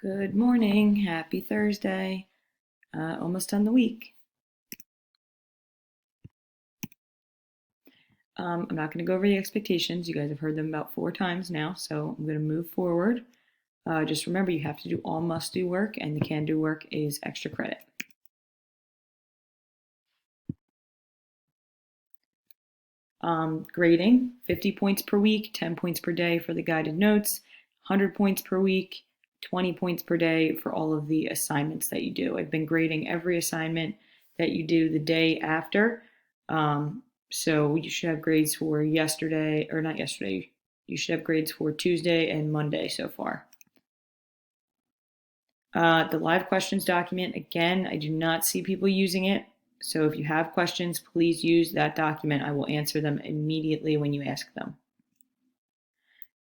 Good morning. Happy Thursday. Almost done the week. I'm not going to go over the expectations. You guys have heard them about 4 times now, so I'm going to move forward. Just remember, you have to do all must-do work, and the can-do work is extra credit. Grading, 50 points per week, 10 points per day for the guided notes, 100 points per week, 20 points per day for all of the assignments that you do. I've been grading every assignment that you do the day after. So you should have grades for yesterday, or not yesterday, you should have grades for Tuesday and Monday so far. The live questions document, again, I do not see people using it. So if you have questions, please use that document. I will answer them immediately when you ask them.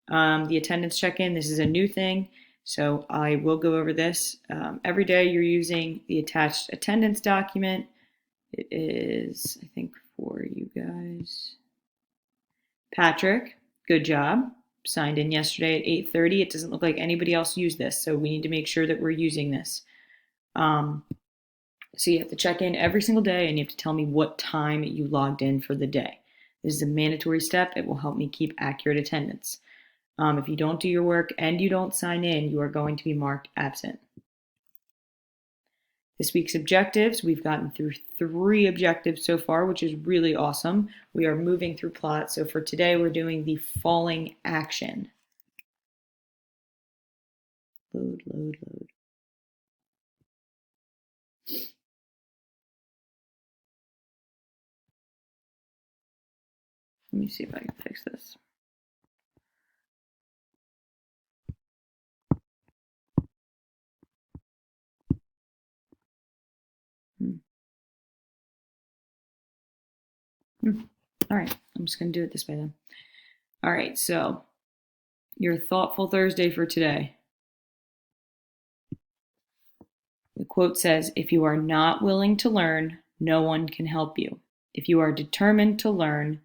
The attendance check-in, this is a new thing, so I will go over this. Every day you're using the attached attendance document. It is, I think, for you guys. Patrick, good job. Signed in yesterday at 8:30. It doesn't look like anybody else used this, so we need to make sure that we're using this. So you have to check in every single day, and you have to tell me what time you logged in for the day. This is a mandatory step. It will help me keep accurate attendance. If you don't do your work and you don't sign in, you are going to be marked absent. This week's objectives, we've gotten through 3 objectives so far, which is really awesome. We are moving through plot. So for today, we're doing the falling action. Load. Let me see if I can fix this. All right, I'm just going to do it this way then. All right, so your thoughtful Thursday for today. The quote says, "If you are not willing to learn, no one can help you. If you are determined to learn,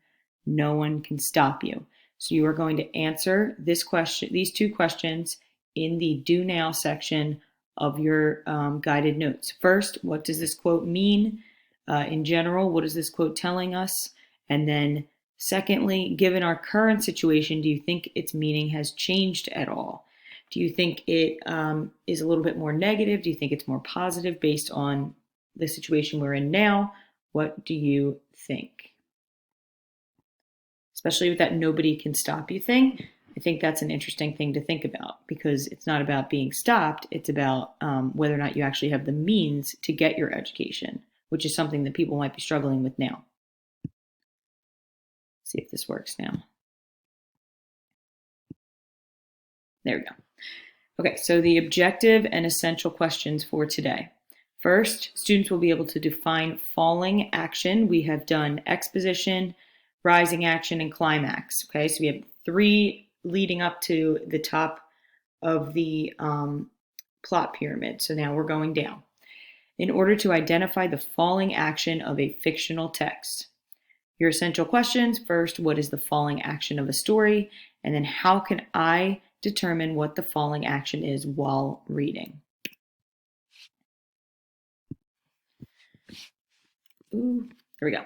no one can stop you." So you are going to answer this question, these 2 questions in the Do Now section of your guided notes. First, what does this quote mean? In general, what is this quote telling us? And then secondly, given our current situation, do you think its meaning has changed at all? Do you think it is a little bit more negative? Do you think it's more positive based on the situation we're in now? What do you think? Especially with that nobody can stop you thing, I think that's an interesting thing to think about, because it's not about being stopped. It's about whether or not you actually have the means to get your education, which is something that people might be struggling with now. Let's see if this works now. There we go. Okay, so the objective and essential questions for today. First, students will be able to define falling action. We have done exposition, rising action, and climax. Okay, so we have 3 leading up to the top of the plot pyramid. So now we're going down. In order to identify the falling action of a fictional text. Your essential questions, first, what is the falling action of a story? And then how can I determine what the falling action is while reading? Ooh, here we go.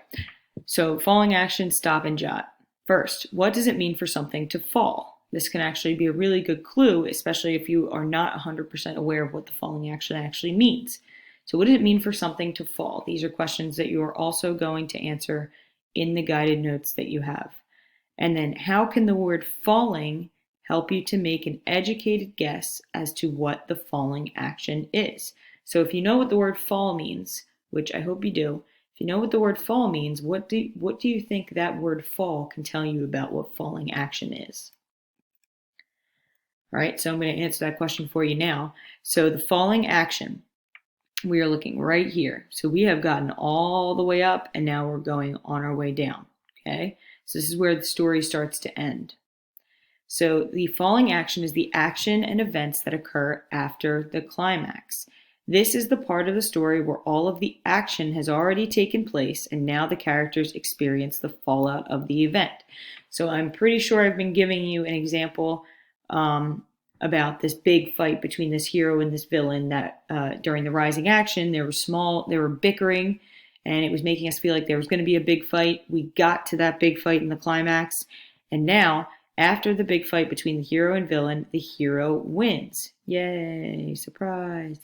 So falling action, stop and jot. First, what does it mean for something to fall? This can actually be a really good clue, especially if you are not 100% aware of what the falling action actually means. So what does it mean for something to fall? These are questions that you are also going to answer in the guided notes that you have. And then how can the word falling help you to make an educated guess as to what the falling action is? So if you know what the word fall means, which I hope you do, if you know what the word fall means, what do you think that word fall can tell you about what falling action is? All right, so I'm going to answer that question for you now. So the falling action, we are looking right here. So we have gotten all the way up, and now we're going on our way down. Okay, so this is where the story starts to end. So the falling action is the action and events that occur after the climax. This is the part of the story where all of the action has already taken place, and now the characters experience the fallout of the event. So I'm pretty sure I've been giving you an example about this big fight between this hero and this villain that during the rising action, they were bickering, and it was making us feel like there was going to be a big fight. We got to that big fight in the climax, and now, after the big fight between the hero and villain, the hero wins. Yay, surprise.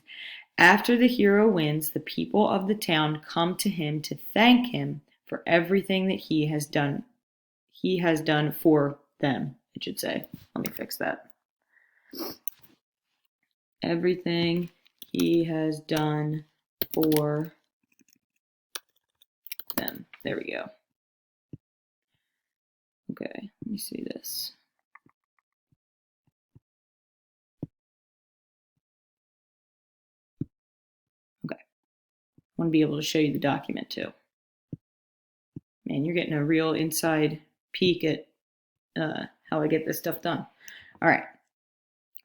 After the hero wins, the people of the town come to him to thank him for everything that he has done. He has done for them, it should say. Let me fix that. Everything he has done for them. There we go. Okay, let me see this. Okay. I want to be able to show you the document too. Man, you're getting a real inside peek at how I get this stuff done. All right.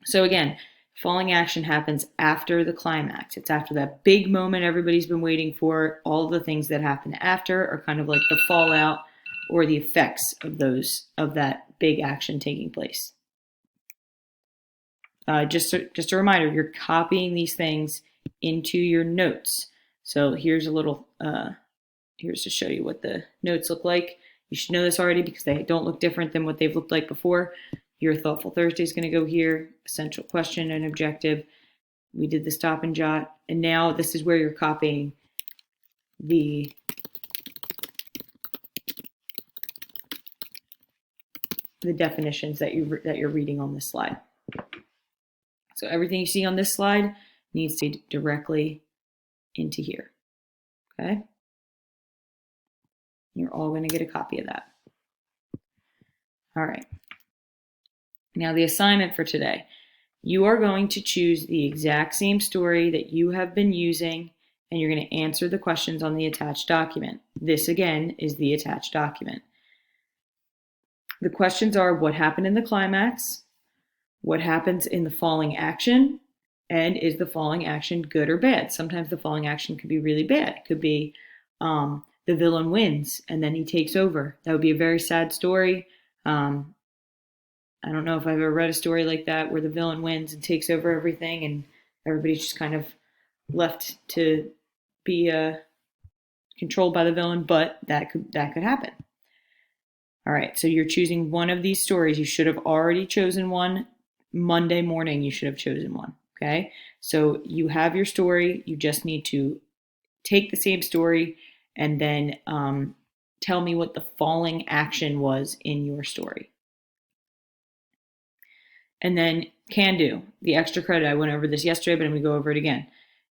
So again, falling action happens after the climax. It's after that big moment everybody's been waiting for. All the things that happen after are kind of like the fallout or the effects of that big action taking place. Just a reminder, you're copying these things into your notes. So here's a little, here's to show you what the notes look like. You should know this already because they don't look different than what they've looked like before. Your Thoughtful Thursday is going to go here, essential question and objective. We did the stop and jot, and now this is where you're copying the definitions that you're reading on this slide. So everything you see on this slide needs to be directly into here. Okay? You're all going to get a copy of that. All right. Now the assignment for today. You are going to choose the exact same story that you have been using, and you're going to answer the questions on the attached document. This, again, is the attached document. The questions are: what happened in the climax? What happens in the falling action? And is the falling action good or bad? Sometimes the falling action could be really bad. It could be the villain wins and then he takes over. That would be a very sad story. I don't know if I've ever read a story like that where the villain wins and takes over everything and everybody's just kind of left to be controlled by the villain, but that could happen. All right, so you're choosing one of these stories. You should have already chosen one. Monday morning, you should have chosen one, okay? So you have your story. You just need to take the same story and then tell me what the falling action was in your story. And then can do. The extra credit, I went over this yesterday, but I'm going to go over it again.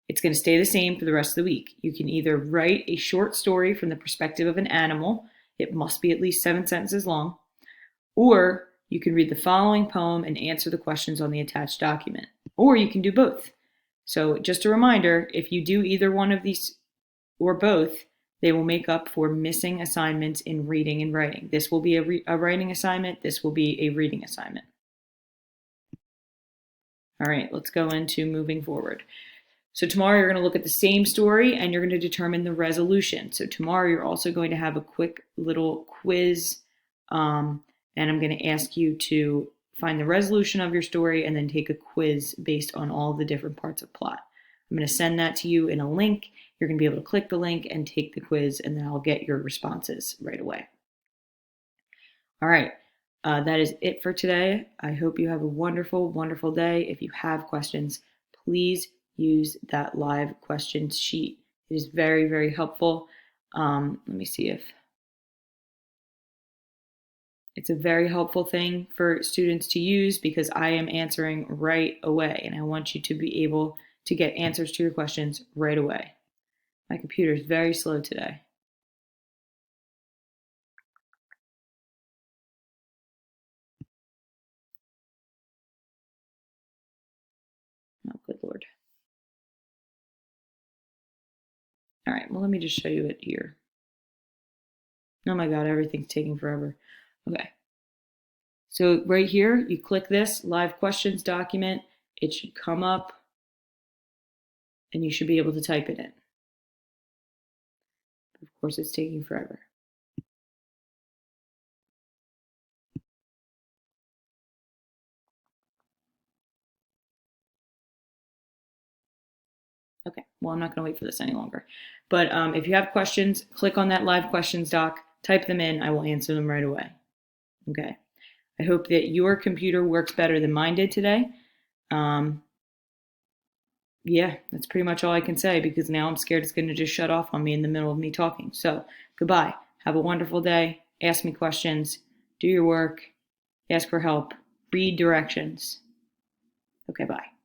It's going to stay the same for the rest of the week. You can either write a short story from the perspective of an animal. It must be at least 7 sentences long. Or you can read the following poem and answer the questions on the attached document. Or you can do both. So just a reminder, if you do either one of these or both, they will make up for missing assignments in reading and writing. This will be a writing assignment. This will be a reading assignment. All right, let's go into moving forward. So tomorrow you're going to look at the same story and you're going to determine the resolution. So tomorrow you're also going to have a quick little quiz, and I'm going to ask you to find the resolution of your story and then take a quiz based on all the different parts of plot. I'm going to send that to you in a link. You're going to be able to click the link and take the quiz, and then I'll get your responses right away. All right. That is it for today. I hope you have a wonderful, wonderful day. If you have questions, please use that live questions sheet. It is very, very helpful. Let me see if it's a very helpful thing for students to use because I am answering right away, and I want you to be able to get answers to your questions right away. My computer is very slow today. Oh, good Lord. All right, well, let me just show you it here. Oh my God, everything's taking forever. Okay. So right here, you click this live questions document. It should come up and you should be able to type it in. Of course, it's taking forever. Okay, well, I'm not going to wait for this any longer. But if you have questions, click on that live questions doc, type them in. I will answer them right away. Okay. I hope that your computer works better than mine did today. Um, yeah, that's pretty much all I can say because now I'm scared it's going to just shut off on me in the middle of me talking. So, goodbye. Have a wonderful day. Ask me questions. Do your work. Ask for help. Read directions. Okay, bye.